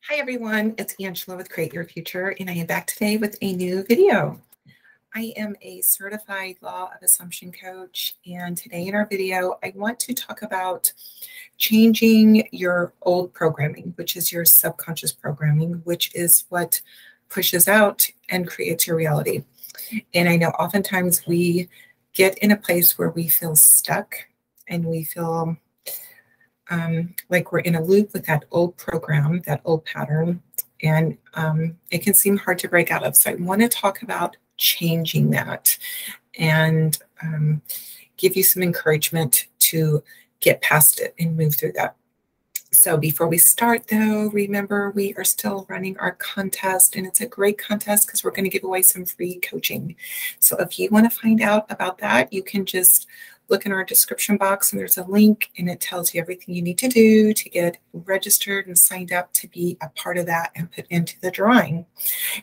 Hi everyone, it's Angela with Create Your Future, and I am back today with a new video. I am a certified law of assumption coach, and today in our video, I want to talk about changing your old programming, which is your subconscious programming, which is what pushes out and creates your reality. And I know oftentimes we get in a place where we feel stuck and we feel like we're in a loop with that old program, that old pattern, and it can seem hard to break out of. So I want to talk about changing that and give you some encouragement to get past it and move through that. So before we start, though, remember we are still running our contest, and it's a great contest because we're going to give away some free coaching. So if you want to find out about that, you can just look in our description box, and there's a link, and it tells you everything you need to do to get registered and signed up to be a part of that and put into the drawing.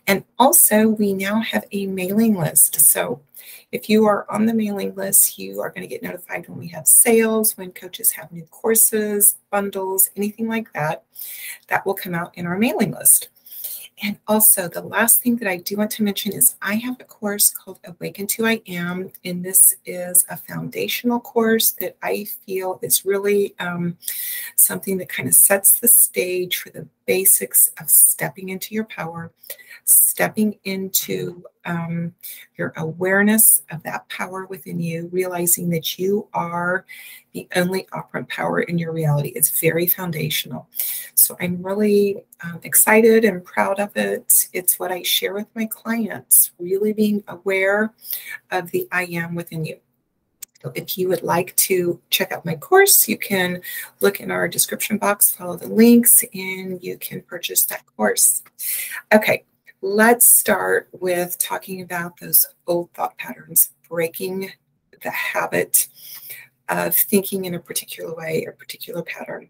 And also, we now have a mailing list. So if you are on the mailing list, you are going to get notified when we have sales, when coaches have new courses, bundles, anything like that, that will come out in our mailing list. And also, the last thing that I do want to mention is I have a course called Awaken to I Am, and this is a foundational course that I feel is really something that kind of sets the stage for the basics of stepping into your power, stepping into your awareness of that power within you, realizing that you are the only operant power in your reality. It's very foundational. So I'm really excited and proud of it. It's what I share with my clients, really being aware of the I am within you. So if you would like to check out my course, you can look in our description box, follow the links, and you can purchase that course. Okay, let's start with talking about those old thought patterns, breaking the habit of thinking in a particular way, a particular pattern.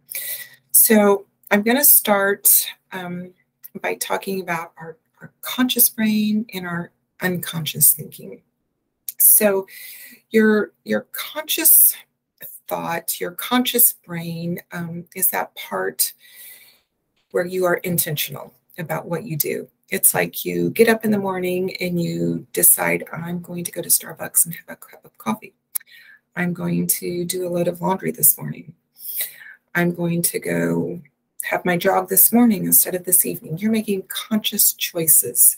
So I'm going to start by talking about our conscious brain and our unconscious thinking. So your conscious thought, your conscious brain is that part where you are intentional about what you do. It's like you get up in the morning and you decide, I'm going to go to Starbucks and have a cup of coffee. I'm going to do a load of laundry this morning. I'm going to go have my jog this morning instead of this evening. You're making conscious choices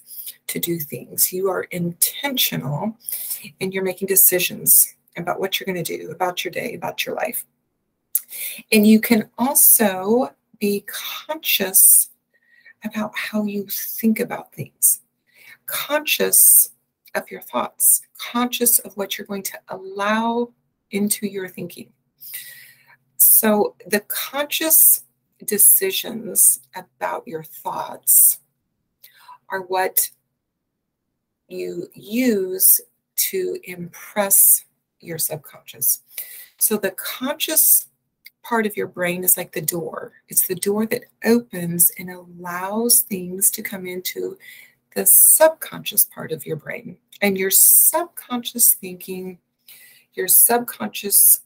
to do things. You are intentional, and you're making decisions about what you're going to do, about your day, about your life. And you can also be conscious about how you think about things, conscious of your thoughts, conscious of what you're going to allow into your thinking. So the conscious decisions about your thoughts are what you use to impress your subconscious. So the conscious part of your brain is like the door. It's the door that opens and allows things to come into the subconscious part of your brain. And your subconscious thinking, your subconscious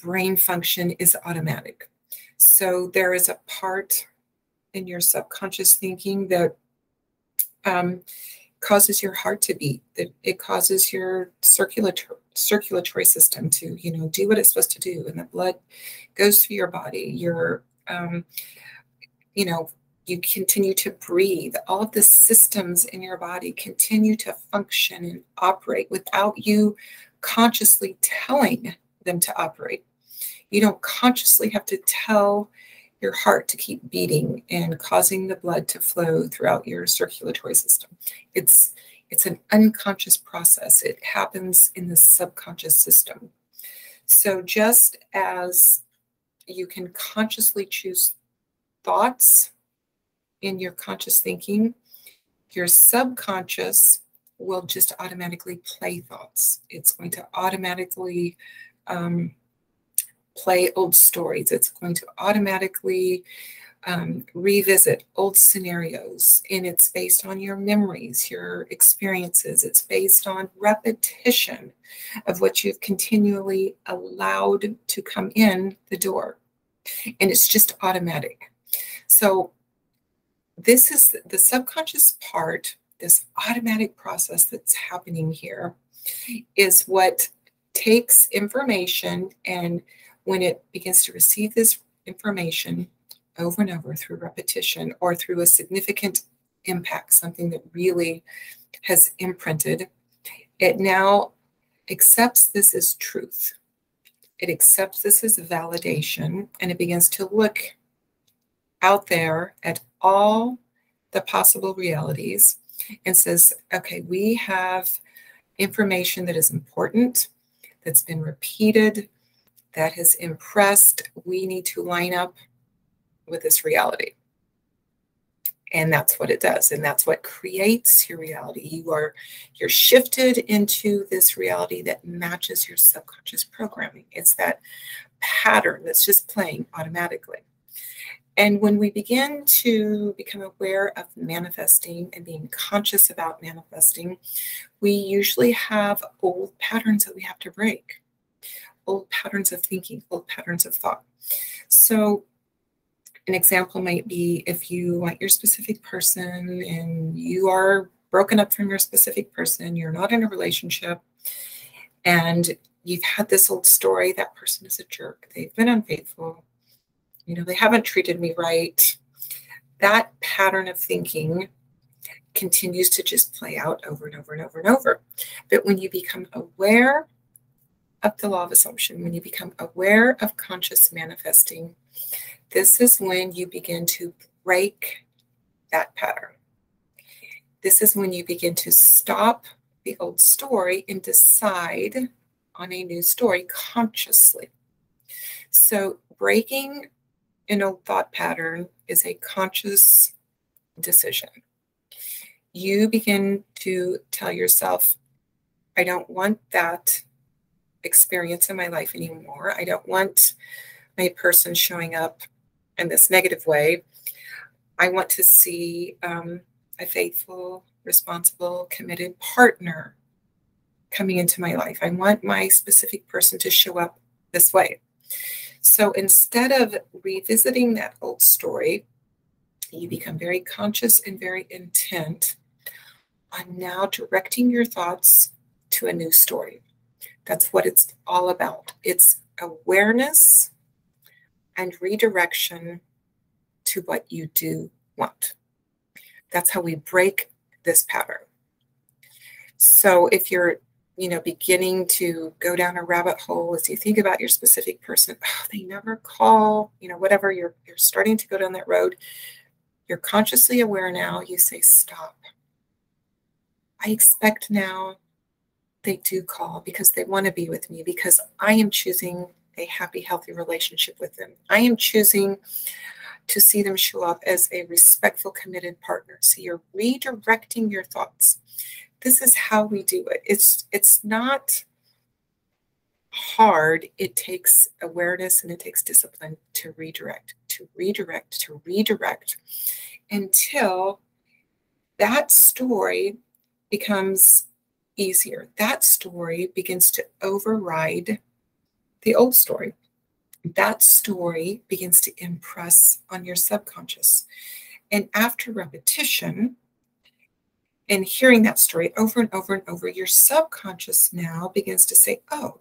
brain function is automatic. So there is a part in your subconscious thinking that causes your heart to beat, that it causes your circulatory system to, do what it's supposed to do, and the blood goes through your body. You continue to breathe. All of the systems in your body continue to function and operate without you consciously telling them to operate. You don't consciously have to tell your heart to keep beating and causing the blood to flow throughout your circulatory system. It's an unconscious process. It happens in the subconscious system. So just as you can consciously choose thoughts in your conscious thinking, your subconscious will just automatically play thoughts. It's going to automatically play old stories. It's going to automatically revisit old scenarios, and it's based on your memories, your experiences. It's based on repetition of what you've continually allowed to come in the door. And it's just automatic. So this is the subconscious part, this automatic process that's happening here is what takes information, and when it begins to receive this information over and over through repetition or through a significant impact, something that really has imprinted, it now accepts this as truth. It accepts this as validation, and it begins to look out there at all the possible realities and says, okay, we have information that is important, that's been repeated, that has impressed. We need to line up with this reality. And that's what it does. And that's what creates your reality. You're shifted into this reality that matches your subconscious programming. It's that pattern that's just playing automatically. And when we begin to become aware of manifesting and being conscious about manifesting, we usually have old patterns that we have to break, old patterns of thinking, old patterns of thought. So an example might be if you want your specific person and you are broken up from your specific person, you're not in a relationship, and you've had this old story, that person is a jerk, they've been unfaithful, they haven't treated me right. That pattern of thinking continues to just play out over and over and over and over. But when you become aware of the law of assumption, when you become aware of conscious manifesting, this is when you begin to break that pattern. This is when you begin to stop the old story and decide on a new story consciously. So breaking an old thought pattern is a conscious decision. You begin to tell yourself, I don't want that experience in my life anymore. I don't want my person showing up in this negative way. I want to see a faithful, responsible, committed partner coming into my life. I want my specific person to show up this way. So instead of revisiting that old story, you become very conscious and very intent on now directing your thoughts to a new story. That's what it's all about. It's awareness and redirection to what you do want. That's how we break this pattern. So if you're beginning to go down a rabbit hole as you think about your specific person, they never call, whatever, you're starting to go down that road, you're consciously aware now, you say, stop. I expect now they do call because they want to be with me, because I am choosing a happy, healthy relationship with them. I am choosing to see them show up as a respectful, committed partner. So you're redirecting your thoughts. This is how we do it. It's not hard. It takes awareness and it takes discipline to redirect, until that story becomes easier. That story begins to override the old story. That story begins to impress on your subconscious. And after repetition, and hearing that story over and over and over, your subconscious now begins to say, oh,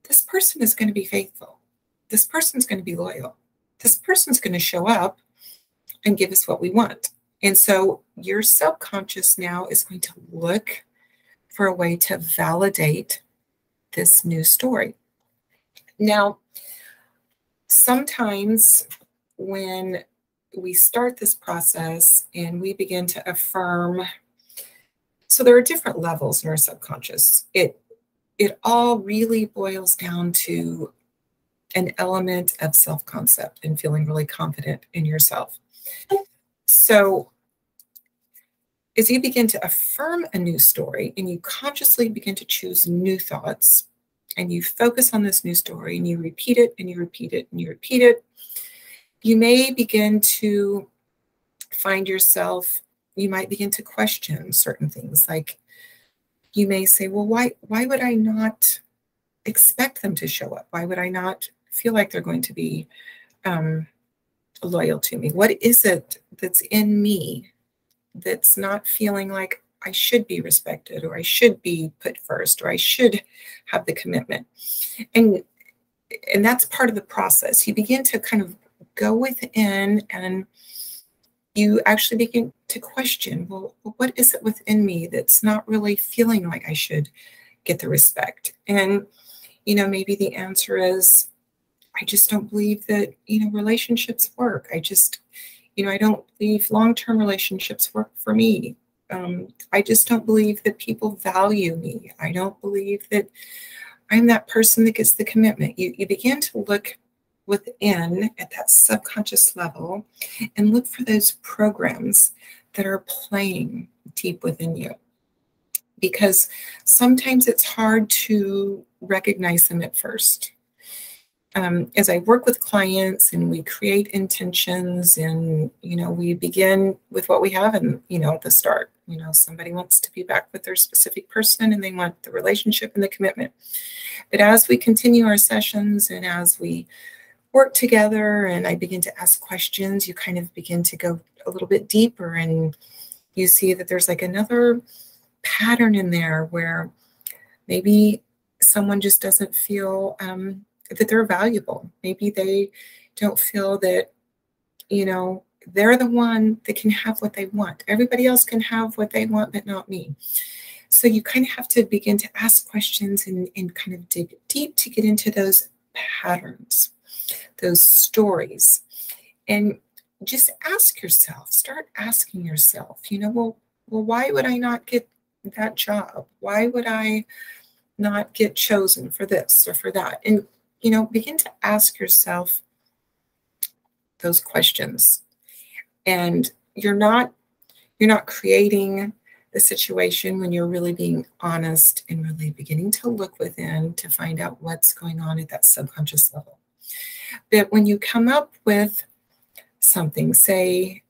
this person is going to be faithful. This person's going to be loyal. This person's going to show up and give us what we want. And so your subconscious now is going to look for a way to validate this new story. Now, sometimes when we start this process and we begin to affirm, so there are different levels in our subconscious. It all really boils down to an element of self-concept and feeling really confident in yourself. So as you begin to affirm a new story and you consciously begin to choose new thoughts and you focus on this new story and you repeat it and you repeat it and you repeat it, you may begin to find yourself, you might begin to question certain things. Like you may say, well, why would I not expect them to show up? Why would I not feel like they're going to be loyal to me? What is it that's in me that's not feeling like I should be respected, or I should be put first, or I should have the commitment? And that's part of the process. You begin to kind of go within, and you actually begin to question, well, what is it within me that's not really feeling like I should get the respect? And, maybe the answer is, I just don't believe that, relationships work. I just, I don't believe long-term relationships work for me. I just don't believe that people value me. I don't believe that I'm that person that gets the commitment. You begin to look within at that subconscious level and look for those programs that are playing deep within you. Because sometimes it's hard to recognize them at first. As I work with clients and we create intentions, and, we begin with what we have and, at the start, somebody wants to be back with their specific person and they want the relationship and the commitment. But as we continue our sessions and as we work together and I begin to ask questions, you kind of begin to go a little bit deeper, and you see that there's like another pattern in there where maybe someone just doesn't feel that they're valuable. Maybe they don't feel that, they're the one that can have what they want. Everybody else can have what they want, but not me. So you kind of have to begin to ask questions and kind of dig deep to get into those patterns, those stories. And just ask yourself, start asking yourself, well, why would I not get that job? Why would I not get chosen for this or for that? And begin to ask yourself those questions. And you're not creating the situation when you're really being honest and really beginning to look within to find out what's going on at that subconscious level. But when you come up with something, say,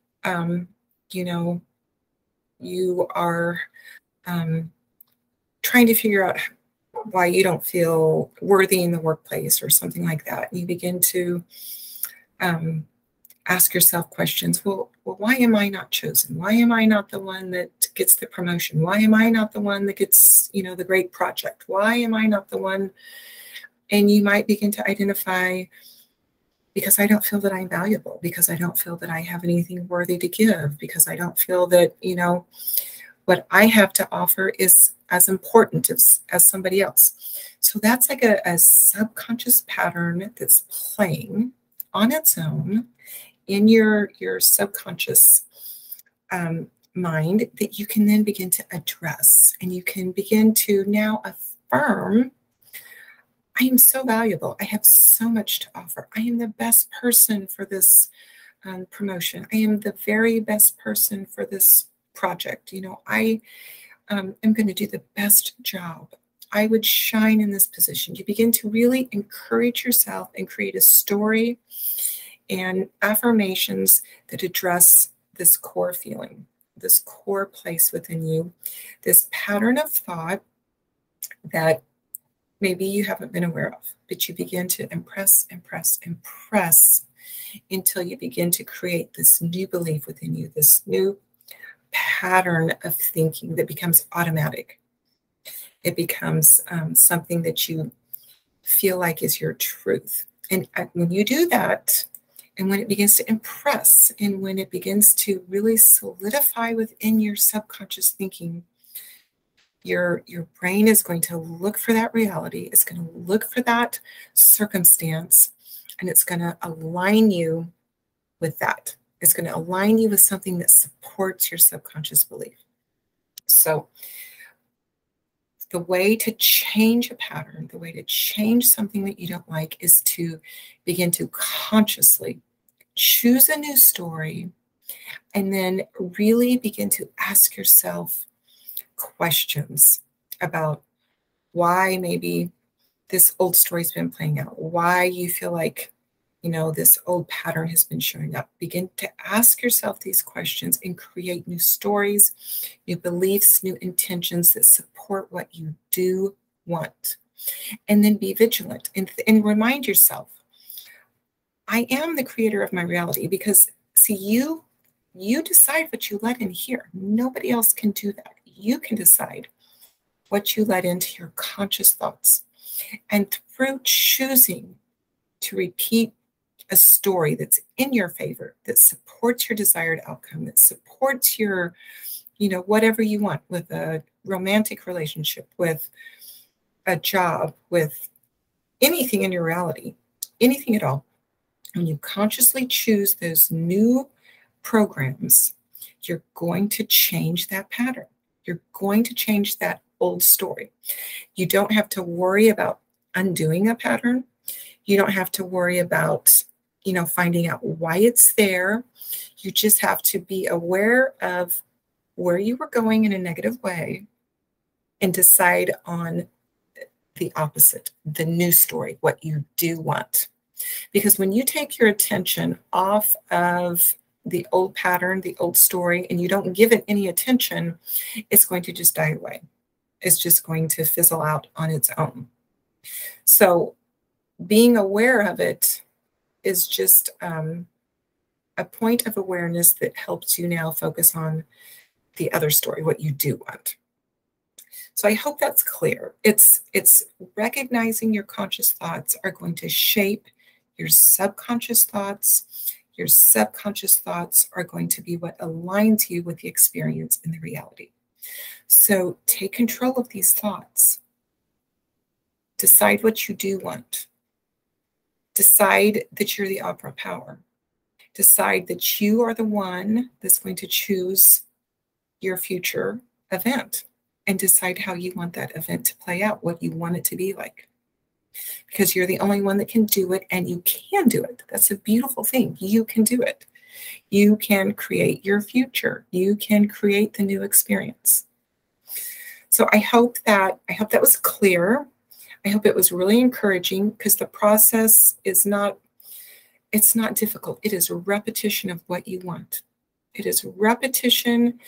you are trying to figure out why you don't feel worthy in the workplace or something like that. You begin to ask yourself questions. Well, why am I not chosen? Why am I not the one that gets the promotion? Why am I not the one that gets, the great project? Why am I not the one? And you might begin to identify, because I don't feel that I'm valuable, because I don't feel that I have anything worthy to give, because I don't feel that, what I have to offer is as important as somebody else. So that's like a subconscious pattern that's playing on its own in your subconscious mind that you can then begin to address. And you can begin to now affirm, I am so valuable. I have so much to offer. I am the best person for this promotion. I am the very best person for this project. I am going to do the best job. I would shine in this position. You begin to really encourage yourself and create a story and affirmations that address this core feeling, this core place within you, this pattern of thought that maybe you haven't been aware of, but you begin to impress until you begin to create this new belief within you, this new pattern of thinking that becomes automatic. It becomes something that you feel like is your truth. And when you do that, and when it begins to impress, and when it begins to really solidify within your subconscious thinking, your brain is going to look for that reality. It's going to look for that circumstance, and it's going to align you with that. It's going to align you with something that supports your subconscious belief. So the way to change a pattern, the way to change something that you don't like, is to begin to consciously choose a new story and then really begin to ask yourself questions about why maybe this old story's been playing out, why you feel like this old pattern has been showing up. Begin to ask yourself these questions and create new stories, new beliefs, new intentions that support what you do want. And then be vigilant and remind yourself, I am the creator of my reality, because see, you decide what you let in here. Nobody else can do that. You can decide what you let into your conscious thoughts. And through choosing to repeat a story that's in your favor, that supports your desired outcome, that supports your, whatever you want, with a romantic relationship, with a job, with anything in your reality, anything at all. When you consciously choose those new programs, you're going to change that pattern. You're going to change that old story. You don't have to worry about undoing a pattern. You don't have to worry about, finding out why it's there. You just have to be aware of where you were going in a negative way and decide on the opposite, the new story, what you do want. Because when you take your attention off of the old pattern, the old story, and you don't give it any attention, it's going to just die away. It's just going to fizzle out on its own. So being aware of it is just a point of awareness that helps you now focus on the other story, what you do want. So I hope that's clear. It's recognizing your conscious thoughts are going to shape your subconscious thoughts. Your subconscious thoughts are going to be what aligns you with the experience and the reality. So take control of these thoughts. Decide what you do want. Decide that you're the opera power. Decide that you are the one that's going to choose your future event, and decide how you want that event to play out, what you want it to be like. Because you're the only one that can do it, and you can do it. That's a beautiful thing. You can do it. You can create your future. You can create the new experience. So I hope that was clear. I hope it was really encouraging, because the process is not difficult. It is a repetition of what you want. It is repetition.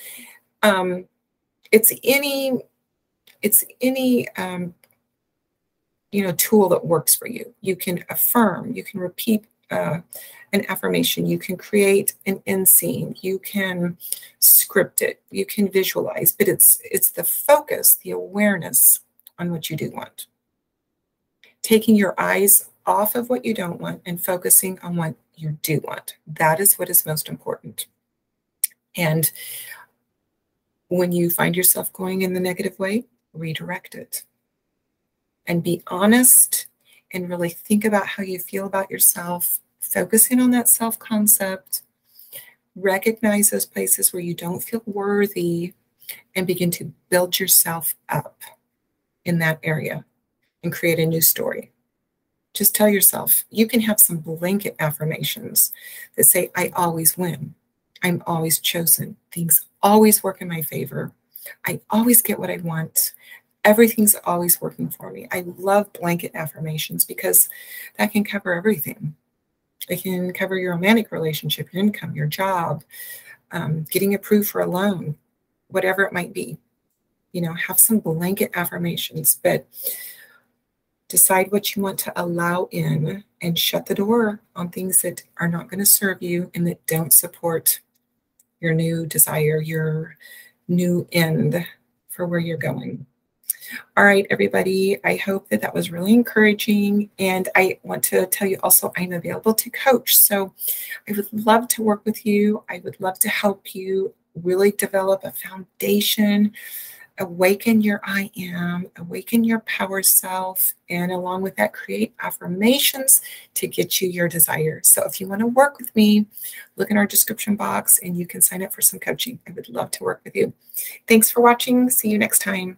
It's any tool that works for you. You can affirm, you can repeat an affirmation, you can create an end scene, you can script it, you can visualize, but it's the focus, the awareness on what you do want. Taking your eyes off of what you don't want and focusing on what you do want. That is what is most important. And when you find yourself going in the negative way, redirect it. And be honest and really think about how you feel about yourself. Focus in on that self-concept. Recognize those places where you don't feel worthy and begin to build yourself up in that area and create a new story. Just tell yourself, you can have some blanket affirmations that say, I always win. I'm always chosen. Things always work in my favor. I always get what I want. Everything's always working for me. I love blanket affirmations because that can cover everything. It can cover your romantic relationship, your income, your job, getting approved for a loan, whatever it might be. Have some blanket affirmations, but decide what you want to allow in and shut the door on things that are not going to serve you and that don't support your new desire, your new end for where you're going. All right, everybody, I hope that was really encouraging. And I want to tell you also, I'm available to coach. So I would love to work with you. I would love to help you really develop a foundation, awaken your I am, awaken your power self, and along with that, create affirmations to get you your desire. So if you want to work with me, look in our description box and you can sign up for some coaching. I would love to work with you. Thanks for watching. See you next time.